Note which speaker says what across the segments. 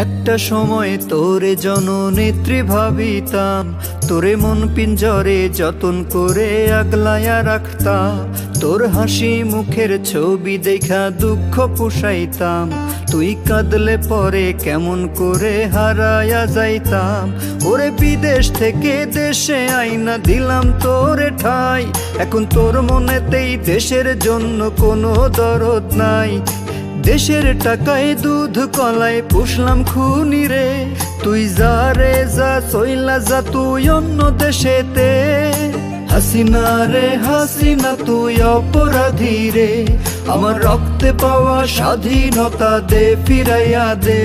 Speaker 1: একটা সময় তোরে জননেত্রী ভাবিতাম, তোরে মন পিঞ্জরে যতন করে আগলায়া রাখতাম। তোর হাসি মুখের ছবি দেখা দুঃখ পুষাইতাম, তুই কাঁদলে পরে কেমন করে হারায়া যাইতাম। ওরে বিদেশ থেকে দেশে আইনা দিলাম তোরে ঠাই, এখন তোর মনেতেই দেশের জন্য কোনো দরদ নাই। দেশের টাকায় দুধ কলায় পুষলাম খুনি রে, তুই যা রে যা চইলা যা তুই অন্য দেশেতে। হাসিনা রে হাসিনা তুই অপরাধী রে, আমার রক্তে পাওয়া স্বাধীনতা দে ফিরাইয়া দে।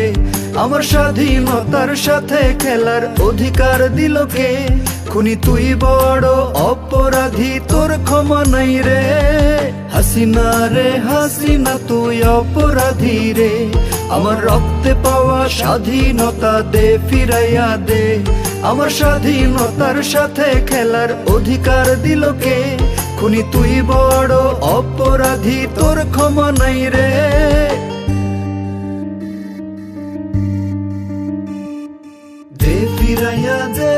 Speaker 1: আমার স্বাধীনতার সাথে খেলার অধিকার দিল কে? খুনি তুই বড় অপরাধী, তোর ক্ষমা নাই রে। হাসিনা রে হাসিনা তুই অপরাধী রে, আমার রক্তে পাওয়া স্বাধীনতা দে ফিরাইয়া দে। আমার স্বাধীনতার সাথে খেলার অধিকার দিল কে? খুনি তুই বড় অপরাধী, তোর ক্ষমা নাই রে। দে ফিরাইয়া দে,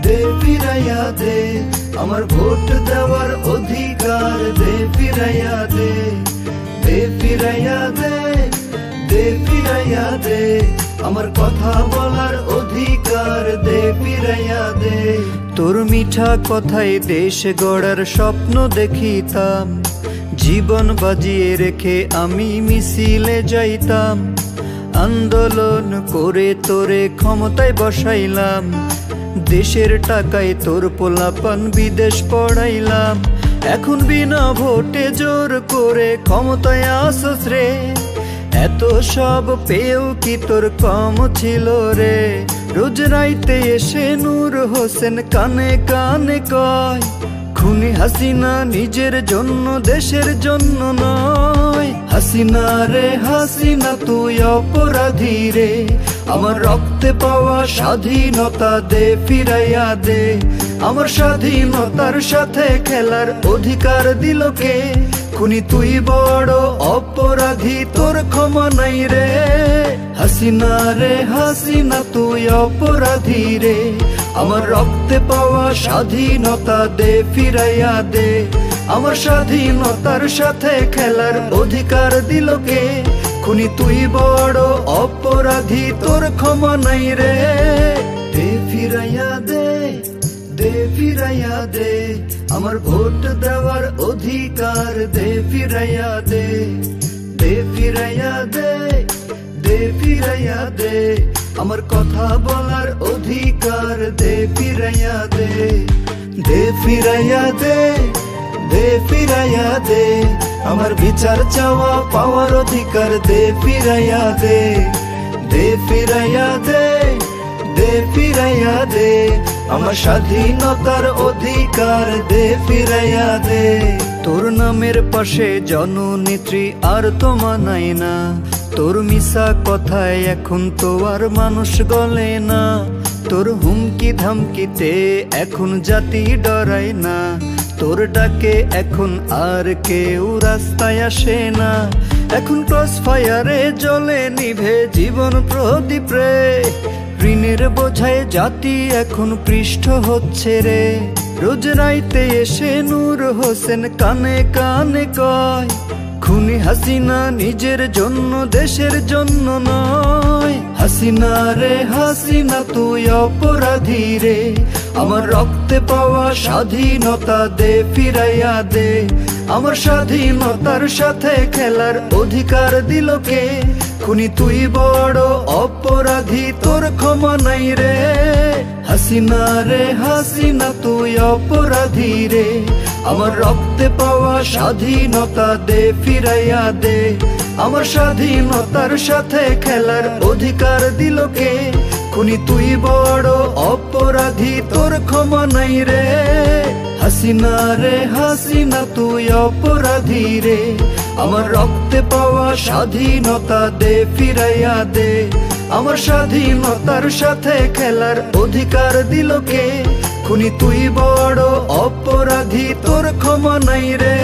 Speaker 1: দে ফিরাইয়া দে, আমার ভোট দেওয়ার অধিকার দে ফিরাইয়া দে। দে ফিরাইয়া দে, দে ফিরাইয়া দে, আমার কথা বলার অধিকার দে ফিরাইয়া দে। তোর মিঠা কথায় দেশ গড়ার স্বপ্ন দেখিতাম, জীবন বাজিয়ে রেখে আমি মিছিলে যাইতাম। আন্দোলন করে তোরে ক্ষমতায় বসাইলাম, দেশের টাকায় তোর পোলাপান বিদেশ পড়াইলাম। এখন বিনা ভোটে জোর করে ক্ষমতায় আসছ রে, এত সব পেয়েও কি তোর কম ছিল রে? রোজ রাইতে এসে নূর হোসেন কানে কানে কয়, খুনি হাসিনা নিজের জন্য দেশের জন্য নয়। হাসিনা রে হাসিনা তুই অপরাধী রে, আমার রক্তে পাওয়া স্বাধীনতা দে ফিরাইয়া দে। আমার স্বাধীনতার সাথে খেলার অধিকার দিল কে? খুনি তুই বড় অপরাধী, তোর ক্ষমা নাই রে। হাসিনা রে হাসিনা তুই অপরাধী রে, আমার রক্তে পাওয়া স্বাধীনতা দে ফিরাইয়া দে। আমার স্বাধীনতার সাথে খেলার অধিকার দিল কে? খুনি তুই বড় অপরাধী, তোর ক্ষমা নাই রে। দে ফিরাইয়া দে, দে ফিরাইয়া দে, আমার ভোট দেওয়ার অধিকার দে ফিরাইয়া দে। দে ফিরাইয়া দে, দে ফিরাইয়া দে, আমার কথা বলার অধিকার দে ফিরাইয়া দে। দে ফিরাইয়া দে, দে ফিরাইয়া দে, আমার বিচার চাওয়া পাওয়ার অধিকার দে ফিরাইয়া দে। দে ফিরাইয়া দে, দে ফিরাইয়া দে, আমার স্বাধীনতার অধিকার দে ফিরাইয়া দে। তোর নামের পাশে জননেত্রী আর তো মানাই না, তোর মিশা কথায় এখন তো আর মানুষ গলে না। তোর হুমকি ধামকিতে এখন জাতি ডরায় না, তোর ডাকে এখন আর কেউ রাস্তায় আসে না। এখন ক্রস ফায়ারে জ্বলে নিভে জীবন প্রদীপ রে, ঋণের বোঝায় জাতি এখন পৃষ্ঠ হচ্ছে রে। রোজ রাইতে এসে নূর হোসেন কানে কানে কয়, খুনি হাসিনা নিজের জন্য দেশের জন্য নয়। হাসিনা রে হাসিনা তুই অপরাধী রে, আমার রক্তে পাওয়া স্বাধীনতা দে ফিরাইয়া দে। আমার স্বাধীনতার সাথে খেলার অধিকার দিল কে? খুনি তুই বড় অপরাধী, তোর ক্ষমা নাই রে। হাসিনা রে হাসিনা তুই অপরাধী রে, আমার রক্তে পাওয়া স্বাধীনতা দে ফিরাইয়া দে। আমার স্বাধীনতার সাথে খেলার অধিকার দিল কে? খুনি তুই বড় অপরাধী, তোর ক্ষমা নাই রে। হাসিনা রে হাসিনা তুই অপরাধী রে, আমার রক্তে পাওয়া স্বাধীনতা দে ফিরাইয়া দে। আমার স্বাধীনতার সাথে খেলার অধিকার দিল কে? খুনি তুই বড় অপরাধী, তোর ক্ষমা নাই রে।